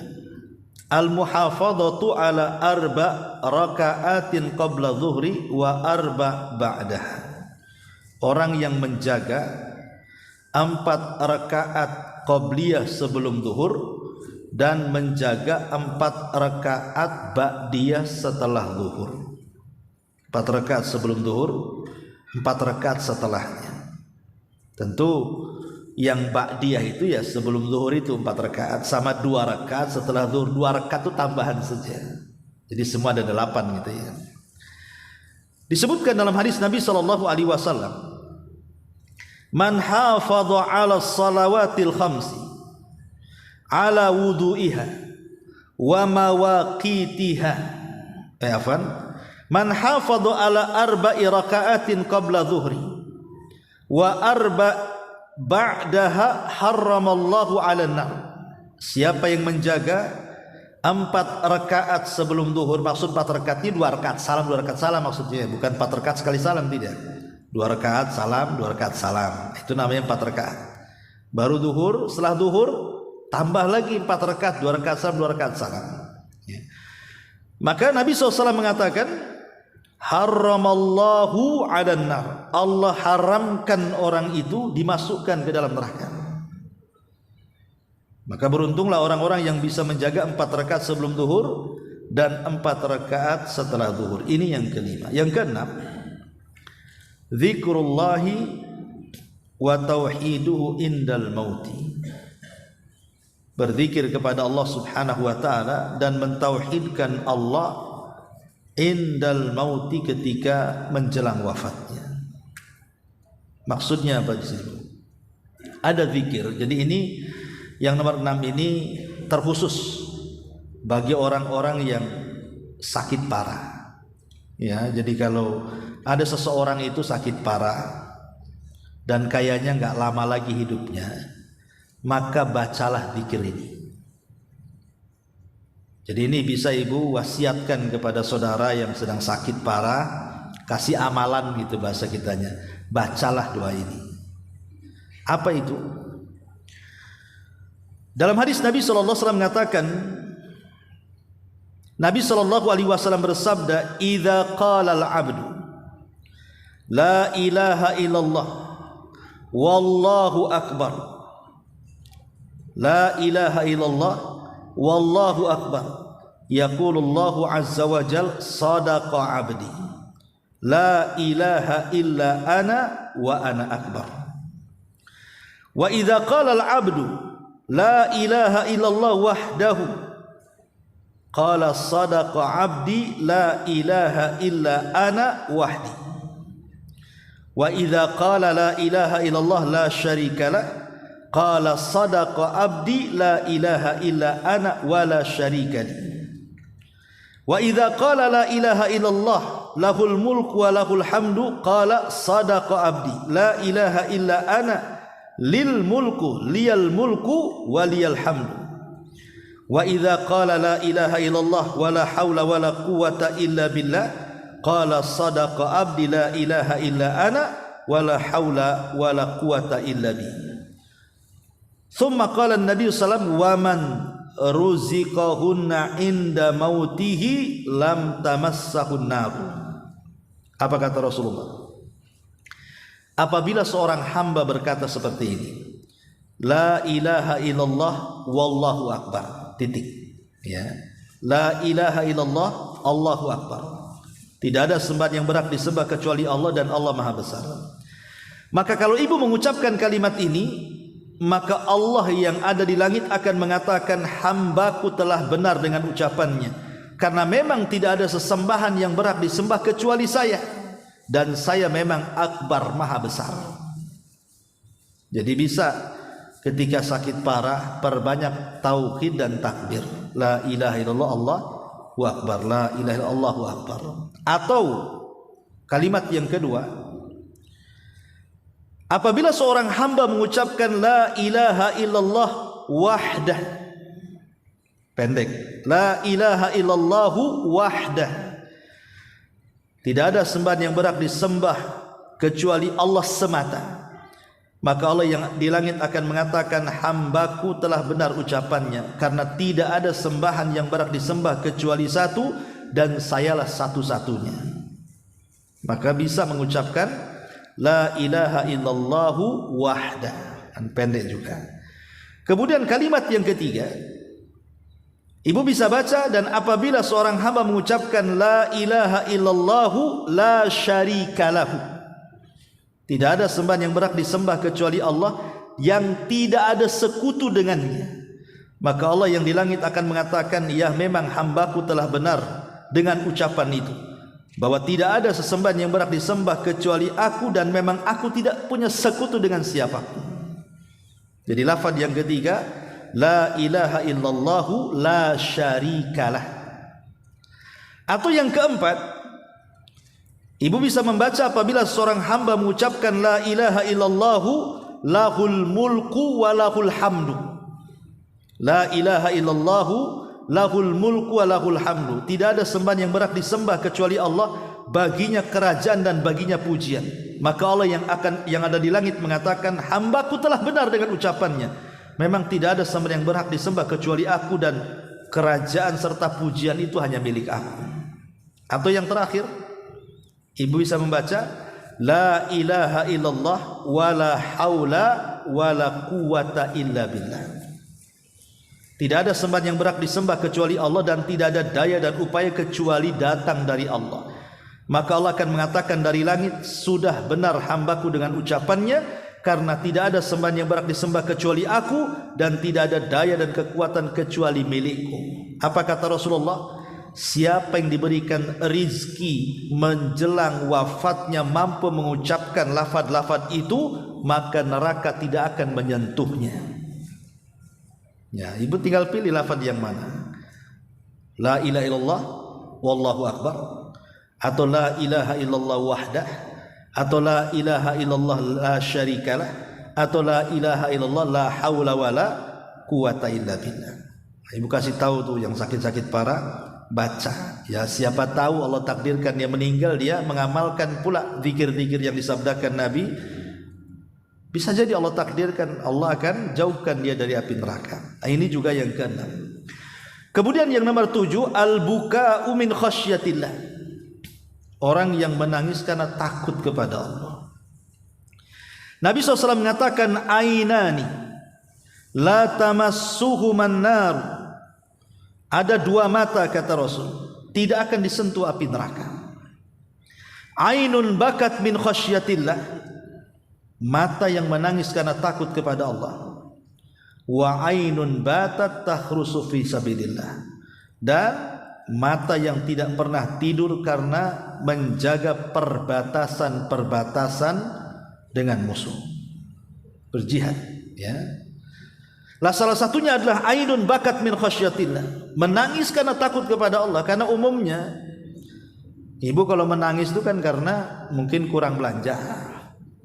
al-muhafadhatu ala arba raka'atin qabla zuhri wa arba ba'daha. Orang yang menjaga 4 rakaat qabliyah sebelum zuhur dan menjaga 4 rakaat ba'diyah setelah zuhur. 4 rakaat sebelum zuhur, 4 rakaat setelahnya. Tentu yang ba'diyah itu ya sebelum zuhur itu 4 rakaat, sama 2 rakaat setelah zuhur. 2 rakaat itu tambahan saja. Jadi semua ada 8 gitu ya. Disebutkan dalam hadis Nabi SAW, man hafadha 'ala salawatil khamsi ala wudu'iha wa mawaqitiha. Man hafadha 'ala arba'i raka'atin qabla dhuhri wa arba' ba'daha harramallahu 'alan nar. Siapa yang menjaga 4 rakaat sebelum zuhur, maksud 4 rakaat ini 2 rakaat salam 2 rakaat salam maksudnya, bukan 4 rakaat sekali salam, tidak. 2 rakaat salam 2 rakaat salam, itu namanya 4 rakaat. Baru zuhur, setelah zuhur tambah lagi 4 rakaat, 2 rakaat salam 2 rakaat salam. Maka Nabi SAW mengatakan, harramallahu 'alan nar. Allah haramkan orang itu dimasukkan ke dalam neraka. Maka beruntunglah orang-orang yang bisa menjaga 4 rakaat sebelum zuhur dan 4 rakaat setelah zuhur. Ini yang kelima. Yang keenam, zikrullahi wa tauhiduhu indal mauti. Berzikir kepada Allah Subhanahu wa taala dan mentauhidkan Allah indal mauti, ketika menjelang wafatnya. Maksudnya apa di sini? Ada zikir. Jadi ini yang nomor 6 ini terkhusus bagi orang-orang yang sakit parah. Ya, jadi kalau ada seseorang itu sakit parah dan kayaknya nggak lama lagi hidupnya, maka bacalah zikir ini. Jadi ini bisa ibu wasiatkan kepada saudara yang sedang sakit parah, kasih amalan gitu bahasa kitanya, bacalah doa ini. Apa itu? Dalam hadis Nabi SAW mengatakan, Nabi SAW bersabda, idza qala al-'abdu la ilaha illallah wallahu akbar, la ilaha illallah wallahu akbar, yaqulullahu azza wa jal sadaqa abdi, la ilaha illa ana wa ana akbar. Wa idza qala al-'abdu la ilaha illallah wahdahu, qala sadaqa abdi la ilaha illa ana wahdi. Wa idza qala la ilaha illallah la syarika lah, qala sadaqa abdi la ilaha illa ana wa la syarika li. Wa idza qala la ilaha illallah lahul mulku wa lahul hamdu, qala sadaqa abdi la ilaha illa ana lil mulku liyal mulku wa liyal hamdu. Wa idza qala la ilaha illallah wa la haula wa la quwwata illa billah, qala sadaqa abdi la ilaha illa ana wa la haula wa la quwwata illa bi. Thumma qala an-nabi sallallahu alaihi wasallam, wa man ruziqahunna inda mautihi lam tamassahun nar. Apa kata Rasulullah? Apabila seorang hamba berkata seperti ini, la ilaha illallah wallahu akbar, titik, ya, la ilaha illallah Allahu akbar, tidak ada sembahan yang berhak disembah kecuali Allah dan Allah maha besar. Maka kalau ibu mengucapkan kalimat ini, maka Allah yang ada di langit akan mengatakan, hambaku telah benar dengan ucapannya, karena memang tidak ada sesembahan yang berhak disembah kecuali saya, dan saya memang akbar, maha besar. Jadi bisa ketika sakit parah perbanyak tauhid dan takbir, la ilaha illallah Allahu akbar, la ilaha illallah Allahu akbar. Atau kalimat yang kedua, apabila seorang hamba mengucapkan la ilaha illallah wahdah, pendek, la ilaha illallah wahdah, tidak ada sembahan yang berhak disembah kecuali Allah semata, maka Allah yang di langit akan mengatakan, hambaku telah benar ucapannya, karena tidak ada sembahan yang berhak disembah kecuali satu, dan sayalah satu-satunya. Maka bisa mengucapkan la ilaha illallahu wahdah, pendek juga. Kemudian kalimat yang ketiga, ibu bisa baca, dan apabila seorang hamba mengucapkan la ilaha illallahu la syarikalahu, tidak ada sembahan yang berhak disembah kecuali Allah yang tidak ada sekutu dengannya, maka Allah yang di langit akan mengatakan, ya memang hambaku telah benar dengan ucapan itu, bahwa tidak ada sesembahan yang berhak disembah kecuali aku, dan memang aku tidak punya sekutu dengan siapapun. Jadi lafaz yang ketiga, la ilaha illallahu la syarikalah. Atau yang keempat, ibu bisa membaca apabila seorang hamba mengucapkan la ilaha illallahu lahul mulku wa lahul hamdu. La ilaha illallahu lahul mulku wa lahul hamdu. Tidak ada sembahan yang berhak disembah kecuali Allah, baginya kerajaan dan baginya pujian. Maka Allah yang ada di langit mengatakan, hambaku telah benar dengan ucapannya, memang tidak ada sembahan yang berhak disembah kecuali aku, dan kerajaan serta pujian itu hanya milik aku. Atau yang terakhir, ibu bisa membaca la ilaha illallah wala haula wala quwata illa billah. Tidak ada sembahan yang berhak disembah kecuali Allah, dan tidak ada daya dan upaya kecuali datang dari Allah. Maka Allah akan mengatakan dari langit, sudah benar hambaku dengan ucapannya, karena tidak ada sembahan yang berhak disembah kecuali aku, dan tidak ada daya dan kekuatan kecuali milikku. Apa kata Rasulullah? Siapa yang diberikan rizki menjelang wafatnya mampu mengucapkan lafaz-lafaz itu, maka neraka tidak akan menyentuhnya. Ya, ibu tinggal pilih lafaz yang mana. La ilaha illallah wallahu akbar, atau la ilaha illallah wahdah, atau la ilaha illallah la syarikalah, atau la ilaha illallah la haula wala quwata illa billah. Ibu kasih tahu tuh yang sakit-sakit parah, baca. Ya, siapa tahu Allah takdirkan dia meninggal, dia mengamalkan pula zikir-zikir yang disabdakan Nabi. Bisa jadi Allah takdirkan Allah akan jauhkan dia dari api neraka. Ini juga yang keenam. Kemudian yang nomor 7, al-buka'u min khasyatillah. Orang yang menangis karena takut kepada Allah. Nabi SAW mengatakan, ainani la tamassuhuman nar. Ada dua mata, kata Rasul, tidak akan disentuh api neraka. Ainun bakat min khasyatillah, mata yang menangis karena takut kepada Allah. Wa ainun batat takhrusu fi sabilillah, dan mata yang tidak pernah tidur karena menjaga perbatasan-perbatasan dengan musuh, berjihad, ya. Lah salah satunya adalah ainun bakat min khasyatillah, menangis karena takut kepada Allah. Karena umumnya ibu kalau menangis itu kan karena mungkin kurang belanja,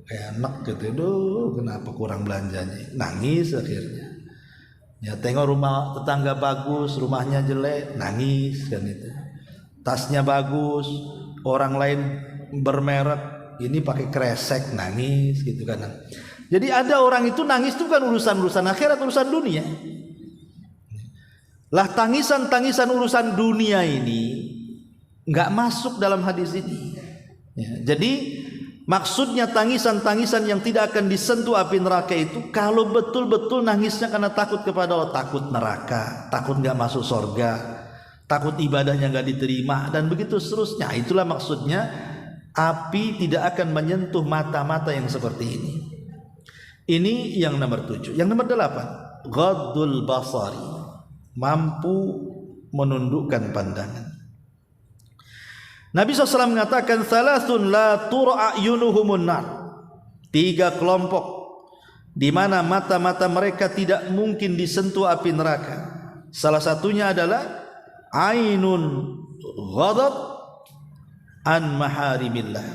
kayak anak gitu, duh kenapa kurang belanjanya, nangis akhirnya. Ya, tengok rumah tetangga bagus, rumahnya jelek, nangis kan itu. Tasnya bagus, orang lain bermerek, ini pakai kresek, nangis gitu kan. Jadi ada orang itu nangis itu kan urusan akhirat, urusan dunia. Lah tangisan urusan dunia ini nggak masuk dalam hadis ini. Ya, jadi maksudnya tangisan yang tidak akan disentuh api neraka itu kalau betul-betul nangisnya karena takut kepada Allah, takut neraka, takut nggak masuk surga, takut ibadahnya nggak diterima, dan begitu seterusnya. Itulah maksudnya api tidak akan menyentuh mata-mata yang seperti ini. Ini yang nomor 7. Yang nomor 8, ghaddul basari, mampu menundukkan pandangan. Nabi SAW mengatakan, salasun la tur'a yunuhumun nar, 3 kelompok di mana mata-mata mereka tidak mungkin disentuh api neraka. Salah satunya adalah ainun ghadab an maharimillah,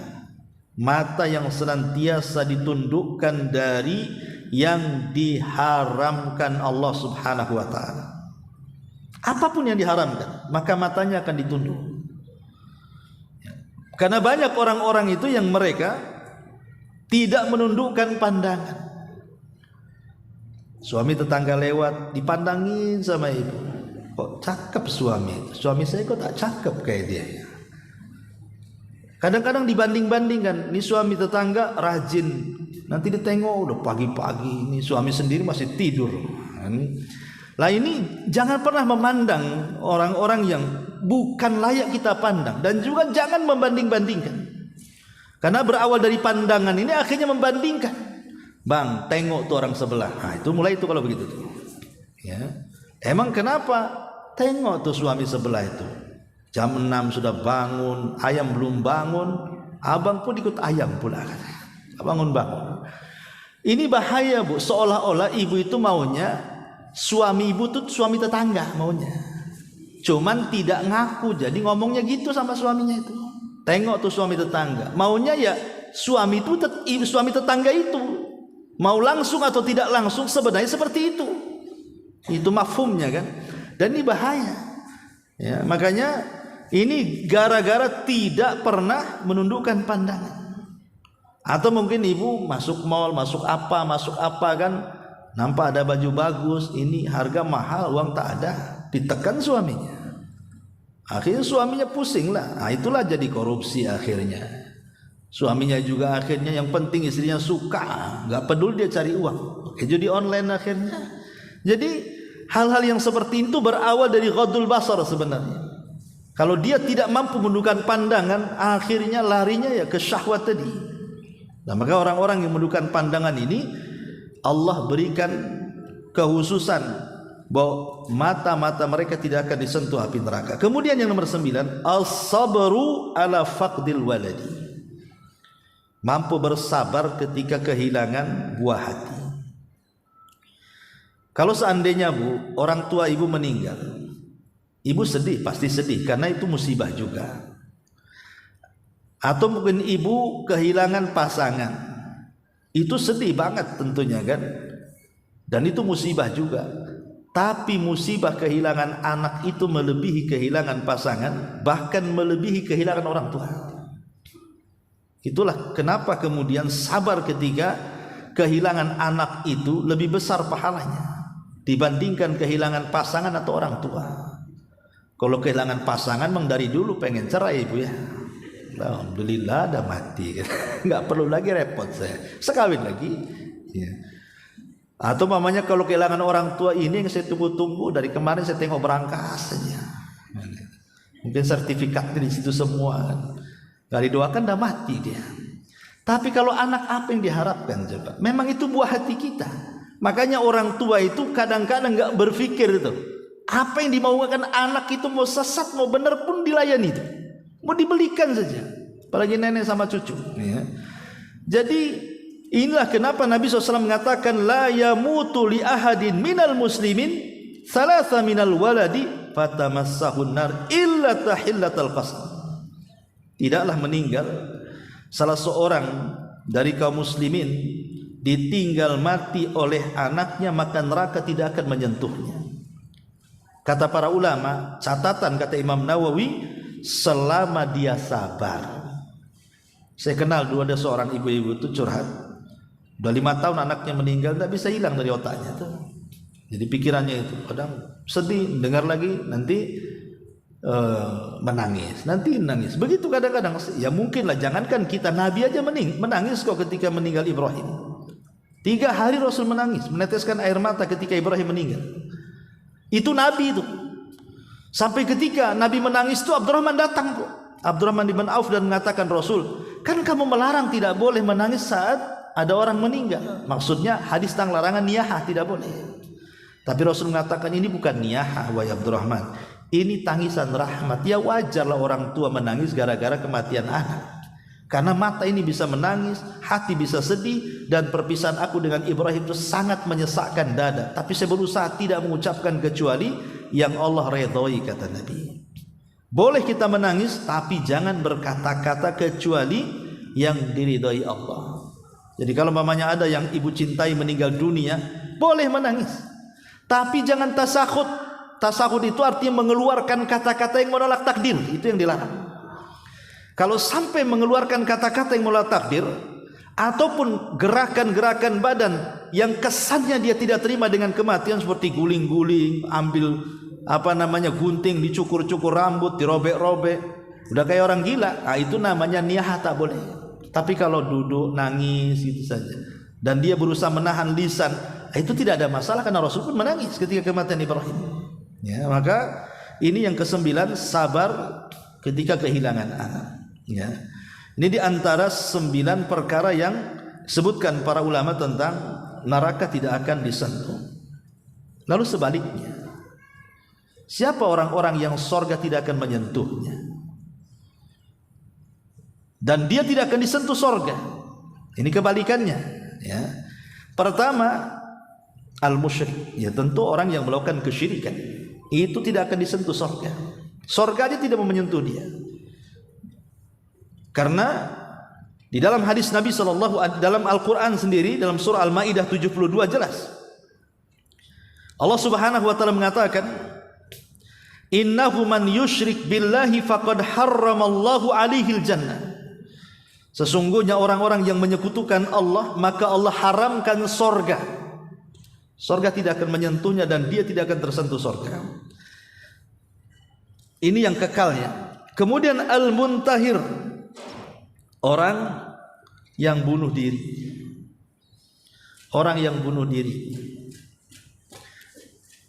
mata yang senantiasa ditundukkan dari yang diharamkan Allah Subhanahu wa taala. Apapun yang diharamkan, maka matanya akan ditunduk. Karena banyak orang-orang itu yang mereka tidak menundukkan pandangan. Suami tetangga lewat, dipandangin sama ibu. Kok cakep suami? Suami saya kok tak cakep kayak dia ya. Kadang-kadang dibanding-bandingkan, ini suami tetangga rajin, nanti ditengok udah pagi-pagi, ini suami sendiri masih tidur. Lah ini jangan pernah memandang orang-orang yang bukan layak kita pandang, dan juga jangan membanding-bandingkan. Karena berawal dari pandangan ini akhirnya membandingkan. Bang, tengok tuh orang sebelah. Nah, itu mulai itu kalau begitu tuh. Ya. Emang kenapa? Tengok tuh suami sebelah itu. Jam 6 sudah bangun, ayam belum bangun, abang pun ikut ayam pula. Bangun-bangun. Ini bahaya, Bu. Seolah-olah ibu itu maunya suami ibu tuh suami tetangga maunya. Cuman tidak ngaku, jadi ngomongnya gitu sama suaminya itu. Tengok tuh suami tetangga. Maunya ya suami itu suami tetangga itu. Mau langsung atau tidak langsung sebenarnya seperti itu. Itu mafhumnya kan. Dan ini bahaya. Ya, makanya ini gara-gara tidak pernah menundukkan pandangan. Atau mungkin ibu masuk mall, masuk apa kan, nampak ada baju bagus, ini harga mahal, uang tak ada, ditekan suaminya. Akhirnya suaminya pusing lah. Nah, itulah jadi korupsi akhirnya. Suaminya juga akhirnya yang penting istrinya suka, nggak peduli dia cari uang. Judi online akhirnya. Jadi hal-hal yang seperti itu berawal dari ghadul basar sebenarnya. Kalau dia tidak mampu menundukkan pandangan, akhirnya larinya ya ke syahwat tadi. Nah, maka orang-orang yang menundukkan pandangan ini Allah berikan kehususan bahwa mata-mata mereka tidak akan disentuh api neraka. Kemudian yang nomor 9, as-sabru ala faqdil waladi, mampu bersabar ketika kehilangan buah hati. Kalau seandainya Bu, orang tua ibu meninggal, ibu sedih, pasti sedih karena itu musibah juga. Atau mungkin ibu kehilangan pasangan, itu sedih banget tentunya kan. Dan itu musibah juga. Tapi musibah kehilangan anak itu melebihi kehilangan pasangan, bahkan melebihi kehilangan orang tua. Itulah kenapa kemudian sabar ketika kehilangan anak itu lebih besar pahalanya dibandingkan kehilangan pasangan atau orang tua. Kalau kehilangan pasangan memang dari dulu pengen cerai ibu ya. Alhamdulillah dah mati, nggak perlu lagi repot saya, sekawin lagi. Ya. Atau mamanya kalau kehilangan orang tua ini yang saya tunggu-tunggu dari kemarin saya tengok berangkas saja. Mungkin sertifikatnya di situ semua kan. Gak didoakan dah mati dia. Tapi kalau anak apa yang diharapkan coba? Memang itu buah hati kita. Makanya orang tua itu kadang-kadang nggak berpikir itu. Apa yang dimaukan anak itu mau sesat mau benar pun dilayani itu. Mau dibelikan saja. Apalagi nenek sama cucu. Ya. Jadi inilah kenapa Nabi SAW mengatakan la yamutu li ahadin minal muslimin salasa minal waladi fatamassahun nar illa tahillatal qasam. Tidaklah meninggal salah seorang dari kaum muslimin ditinggal mati oleh anaknya maka neraka tidak akan menyentuhnya. Kata para ulama, catatan kata Imam Nawawi, selama dia sabar. Saya kenal dulu ada seorang ibu-ibu itu curhat, udah 5 tahun anaknya meninggal, tidak bisa hilang dari otaknya tuh. Jadi pikirannya itu kadang sedih, dengar lagi nanti menangis, nanti menangis. Begitu kadang-kadang. Ya mungkinlah, jangankan kita, Nabi aja menangis kok ketika meninggal Ibrahim. 3 hari Rasul menangis, meneteskan air mata ketika Ibrahim meninggal. Itu Nabi itu. Sampai ketika Nabi menangis itu Abdurrahman datang, Abdurrahman bin Auf, dan mengatakan, Rasul, kan kamu melarang tidak boleh menangis saat ada orang meninggal. Maksudnya hadis tentang larangan niyahah tidak boleh. Tapi Rasul mengatakan ini bukan niyahah wahai Abdurrahman, ini tangisan rahmat. Ya wajarlah orang tua menangis gara-gara kematian anak. Karena mata ini bisa menangis, hati bisa sedih, dan perpisahan aku dengan Ibrahim itu sangat menyesakkan dada. Tapi saya berusaha tidak mengucapkan kecuali yang Allah redhoi, kata Nabi. Boleh kita menangis, tapi jangan berkata-kata kecuali yang diridhoi Allah. Jadi kalau mamanya ada yang ibu cintai meninggal dunia, boleh menangis, tapi jangan tasakhut. Tasakhut itu artinya mengeluarkan kata-kata yang menolak takdir, itu yang dilarang. Kalau sampai mengeluarkan kata-kata yang menolak takdir, ataupun gerakan-gerakan badan yang kesannya dia tidak terima dengan kematian, seperti guling-guling, ambil gunting, dicukur-cukur rambut, dirobek-robek, udah kayak orang gila, itu namanya niyahah, tak boleh. Tapi kalau duduk nangis itu saja, dan dia berusaha menahan lisan, itu tidak ada masalah, karena Rasul pun menangis ketika kematian Ibrahim. Ya, maka ini yang ke-9, sabar ketika kehilangan anak. Ya, ini diantara 9 perkara yang sebutkan para ulama tentang neraka tidak akan disentuh. Lalu sebaliknya, siapa orang-orang yang sorga tidak akan menyentuhnya dan dia tidak akan disentuh sorga? Ini kebalikannya. Ya, pertama al-musyrik, ya tentu orang yang melakukan kesyirikan itu tidak akan disentuh sorga. Sorga aja tidak mau menyentuh dia. Karena di dalam hadis Nabi dalam Al-Quran sendiri, dalam surah Al-Ma'idah 72 jelas Allah subhanahu wa ta'ala mengatakan, innahu man yushrik billahi faqad harramallahu alaihil jannah. Sesungguhnya orang-orang yang menyekutukan Allah, maka Allah haramkan sorga. Sorga tidak akan menyentuhnya dan dia tidak akan tersentuh sorga. Ini yang kekalnya. Kemudian al-muntahir, orang yang bunuh diri. Orang yang bunuh diri.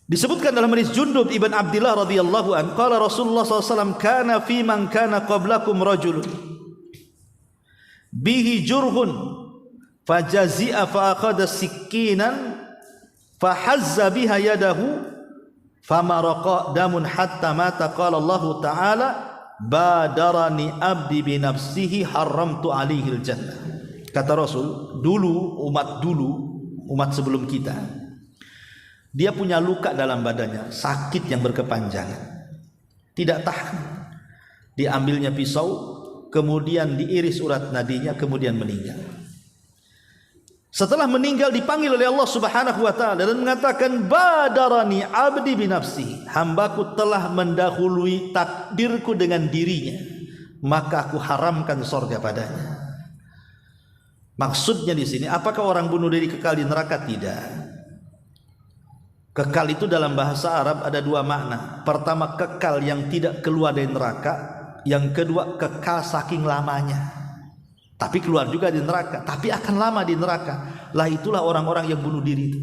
Disebutkan dalam hadis Jundub ibn Abdillah radhiyallahu an, qala Rasulullah SAW, kana fi man kana qablakum rajulun bihi jurhun fajazi'a fa akhadha sikkinan fahazza biha yadahu famaraqa damun hatta mata. Qala Allah Ta'ala, badarani abdi binafsihi haramtu alaihil jannah. Kata Rasul, umat sebelum kita, dia punya luka dalam badannya, sakit yang berkepanjangan, tidak tahan, diambilnya pisau, kemudian diiris urat nadinya, kemudian meninggal. Setelah meninggal dipanggil oleh Allah Subhanahu wa ta'ala dan mengatakan, badarani abdi binafsi, hambaku telah mendahului takdirku dengan dirinya, maka aku haramkan sorga padanya. Maksudnya di sini, apakah orang bunuh diri kekal di neraka? Tidak. Kekal itu dalam bahasa Arab ada 2 makna. Pertama, kekal yang tidak keluar dari neraka. Yang kedua, kekal saking lamanya, tapi keluar juga di neraka, tapi akan lama di neraka. Lah itulah orang-orang yang bunuh diri itu.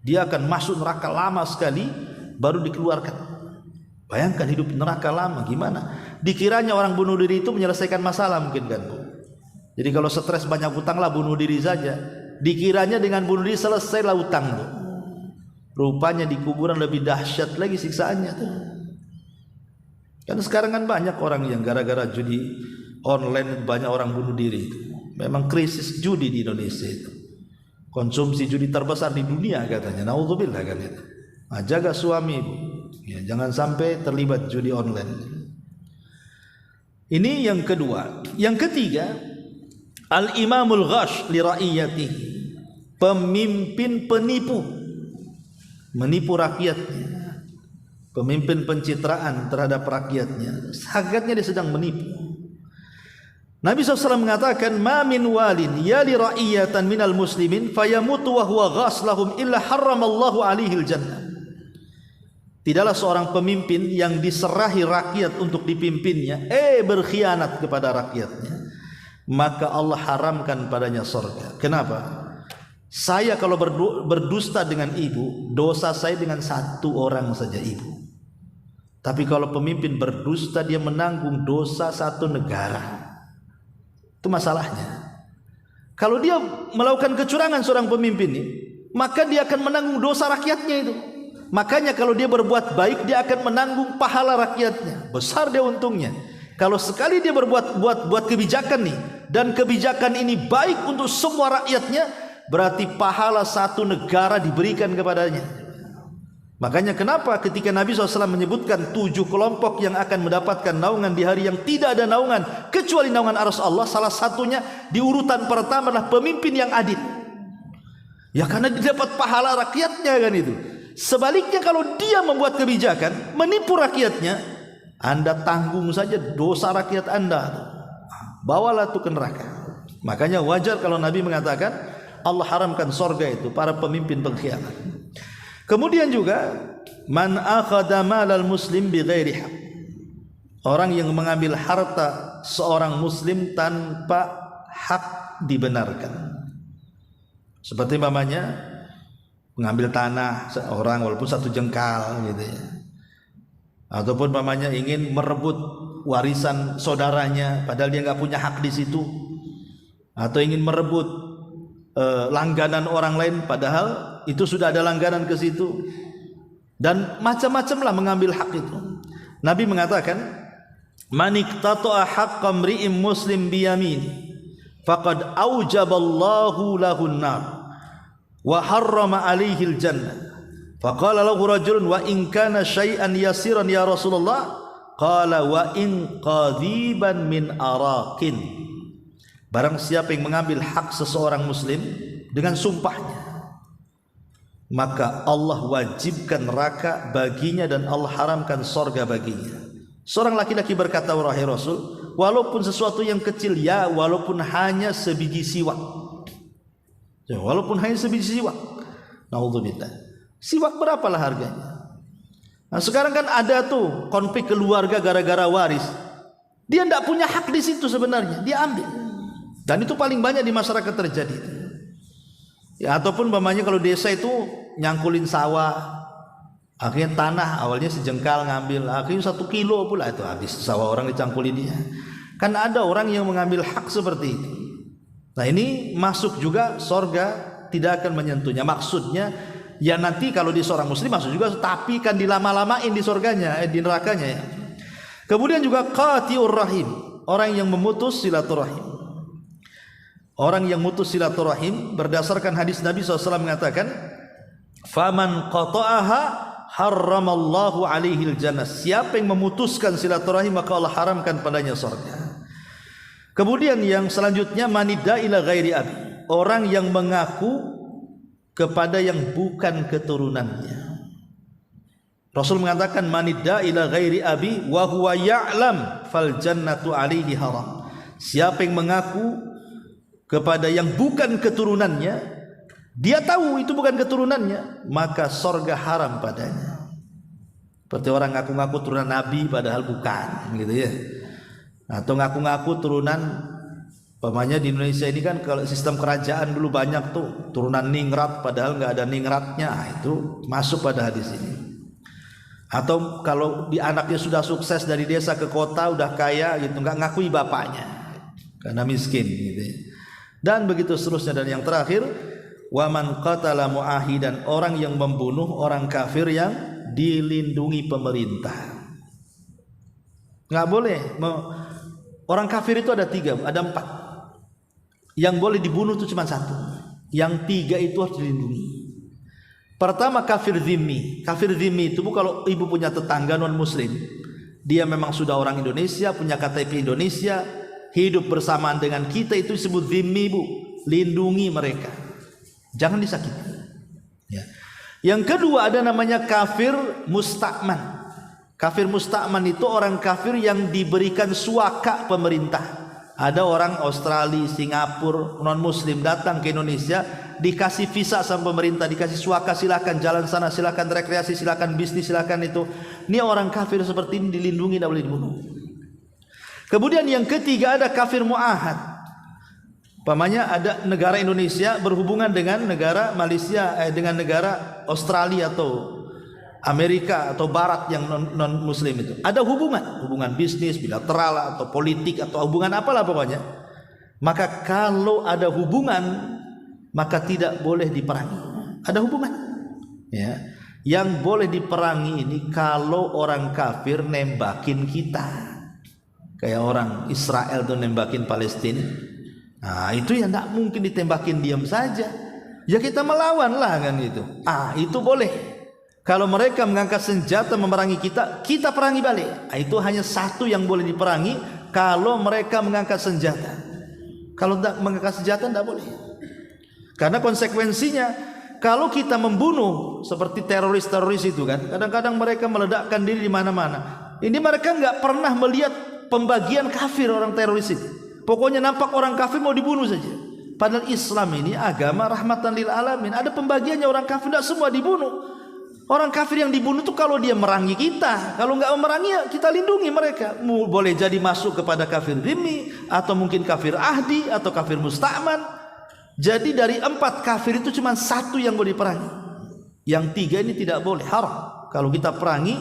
Dia akan masuk neraka lama sekali baru dikeluarkan. Bayangkan hidup neraka lama gimana? Dikiranya orang bunuh diri itu menyelesaikan masalah mungkin kan, Bu. Jadi kalau stres banyak utang lah bunuh diri saja. Dikiranya dengan bunuh diri selesailah utang, Bu. Rupanya di kuburan lebih dahsyat lagi siksaannya tuh. Kan sekarang kan banyak orang yang gara-gara judi online, banyak orang bunuh diri itu. Memang krisis judi di Indonesia itu. Konsumsi judi terbesar di dunia katanya. Naudzubillah kan itu. Nah, jaga suami, ya, jangan sampai terlibat judi online. Ini yang kedua. Yang ketiga, al-imamul ghash li ra'iyatihi, pemimpin penipu, menipu rakyatnya. Pemimpin pencitraan terhadap rakyatnya. Hakikatnya dia sedang menipu. Nabi SAW mengatakan, ma min walin yali ra'iyatan minal muslimin fayamutu wa huwa ghas lahum illa harramallahu alaihil jannah. Tidaklah seorang pemimpin yang diserahi rakyat untuk dipimpinnya, berkhianat kepada rakyatnya, maka Allah haramkan padanya surga. Kenapa? Saya kalau berdusta dengan ibu, dosa saya dengan 1 orang saja ibu. Tapi kalau pemimpin berdusta, dia menanggung dosa 1 negara. Itu masalahnya. Kalau dia melakukan kecurangan seorang pemimpin ini, maka dia akan menanggung dosa rakyatnya itu. Makanya kalau dia berbuat baik, dia akan menanggung pahala rakyatnya. Besar dia untungnya. Kalau sekali dia buat kebijakan nih, dan kebijakan ini baik untuk semua rakyatnya, berarti pahala satu negara diberikan kepadanya. Makanya kenapa ketika Nabi SAW menyebutkan 7 kelompok yang akan mendapatkan naungan di hari yang tidak ada naungan kecuali naungan arsy Allah, salah satunya di urutan pertama adalah pemimpin yang adil. Ya karena dia dapat pahala rakyatnya kan itu. Sebaliknya kalau dia membuat kebijakan menipu rakyatnya, Anda tanggung saja dosa rakyat Anda, bawalah itu ke neraka. Makanya wajar kalau Nabi mengatakan Allah haramkan sorga itu para pemimpin pengkhianat. Kemudian juga man akhadha malal muslim bighairi haq, orang yang mengambil harta seorang muslim tanpa hak dibenarkan. Seperti mamanya mengambil tanah seorang walaupun 1 jengkal gitu ya. Ataupun mamanya ingin merebut warisan saudaranya padahal dia enggak punya hak di situ. Atau ingin merebut langganan orang lain padahal itu sudah ada langganan ke situ, dan macam-macam lah mengambil hak itu. Nabi mengatakan man iqtata'a haqqa mri'in muslim biyamin faqad aujaballahu lahun nar wa harrama alaihi al-jannah. Faqala lahu rajulun wa in kana syai'an yasiran ya Rasulullah, qala wa in qadiban min araqin. Barang siapa yang mengambil hak seseorang muslim dengan sumpahnya, maka Allah wajibkan neraka baginya dan Allah haramkan sorga baginya. Seorang laki-laki berkata, wahai Rasul, walaupun sesuatu yang kecil, ya walaupun hanya sebiji siwak, ya walaupun hanya sebiji siwak. Naudzubillah. Siwak berapalah harganya? Nah sekarang kan ada tuh konflik keluarga gara-gara waris. Dia tidak punya hak di situ sebenarnya, dia ambil. Dan itu paling banyak di masyarakat terjadi. Ya, ataupun umpamanya kalau desa itu nyangkulin sawah, akhirnya tanah awalnya sejengkal ngambil, akhirnya 1 kilo pula itu habis sawah orang dicangkulin dia. Kan ada orang yang mengambil hak seperti itu. Nah ini masuk juga sorga tidak akan menyentuhnya. Maksudnya ya nanti kalau di seorang muslim masuk juga, tapi kan dilama-lamain di sorganya, di nerakanya ya. Kemudian juga qati'ur rahim, orang yang memutus silaturahim. Orang yang mutus silaturahim berdasarkan hadis Nabi SAW mengatakan, faman qata'aha harramallahu alaihil jannah. Siapa yang memutuskan silaturahim maka Allah haramkan padanya surga. Kemudian yang selanjutnya manidda ila ghairi abi, orang yang mengaku kepada yang bukan keturunannya. Rasul mengatakan manidda ila ghairi abi wa huwa ya'lam fal jannatu alaihi haram. Siapa yang mengaku kepada yang bukan keturunannya, dia tahu itu bukan keturunannya, maka sorga haram padanya. Seperti orang ngaku-ngaku turunan Nabi padahal bukan, gitu ya. Atau ngaku-ngaku turunan, umpamanya di Indonesia ini kan kalau sistem kerajaan dulu banyak tuh turunan ningrat padahal nggak ada ningratnya, itu masuk pada hadis ini. Atau kalau di anaknya sudah sukses dari desa ke kota, udah kaya gitu, nggak ngakui bapaknya karena miskin, gitu ya. Dan begitu seterusnya. Dan yang terakhir, waman qatala muahidan, orang yang membunuh orang kafir yang dilindungi pemerintah. Nggak boleh. Orang kafir itu ada 3, ada 4. Yang boleh dibunuh itu cuma 1. Yang 3 itu harus dilindungi. Pertama kafir zimmi. Kafir zimmi itu kalau ibu punya tetangga non muslim, dia memang sudah orang Indonesia, punya KTP Indonesia, hidup bersamaan dengan kita, itu disebut zimmi, Bu. Lindungi mereka, jangan disakiti ya. Yang kedua ada namanya kafir musta'man. Kafir musta'man itu orang kafir yang diberikan suaka pemerintah. Ada orang Australia, Singapura, non muslim datang ke Indonesia, dikasih visa sama pemerintah, dikasih suaka, silakan jalan sana, silakan rekreasi, silakan bisnis, silakan itu. Ini orang kafir seperti ini dilindungi, tidak boleh dibunuh. Kemudian yang ketiga ada kafir mu'ahad. Umpamanya ada negara Indonesia berhubungan dengan negara Malaysia, dengan negara Australia atau Amerika atau Barat yang non muslim itu. Ada hubungan bisnis bilateral atau politik atau hubungan apalah pokoknya. Maka kalau ada hubungan maka tidak boleh diperangi. Ada hubungan, ya. Yang boleh diperangi ini kalau orang kafir nembakin kita, kayak orang Israel tuh nembakin Palestina. Nah itu ya tidak mungkin ditembakin diam saja, ya kita melawan lah kan itu. Itu boleh. Kalau mereka mengangkat senjata memerangi kita, kita perangi balik. Itu hanya satu yang boleh diperangi kalau mereka mengangkat senjata. Kalau tidak mengangkat senjata tidak boleh. Karena konsekuensinya kalau kita membunuh seperti teroris-teroris itu kan, kadang-kadang mereka meledakkan diri di mana-mana. Ini mereka nggak pernah melihat pembagian kafir orang teroris itu. Pokoknya nampak orang kafir mau dibunuh saja. Padahal Islam ini agama rahmatan lil alamin. Ada pembagiannya, orang kafir tidak semua dibunuh. Orang kafir yang dibunuh itu kalau dia merangi kita, kalau nggak memerangi ya kita lindungi mereka. Boleh jadi masuk kepada kafir dhimmi, atau mungkin kafir ahdi, atau kafir musta'man. Jadi dari 4 kafir itu cuma 1 yang boleh diperangi. Yang 3 ini tidak boleh, haram. Kalau kita perangi,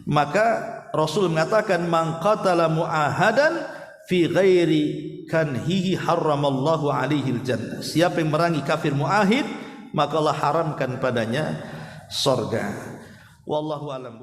maka Rasul mengatakan man qatala mu'ahadan fi ghairi kanhihi haramallahu alaihil jannah. Siapa yang merangi kafir mu'ahid, maka Allah haramkan padanya surga. Wallahu a'lam.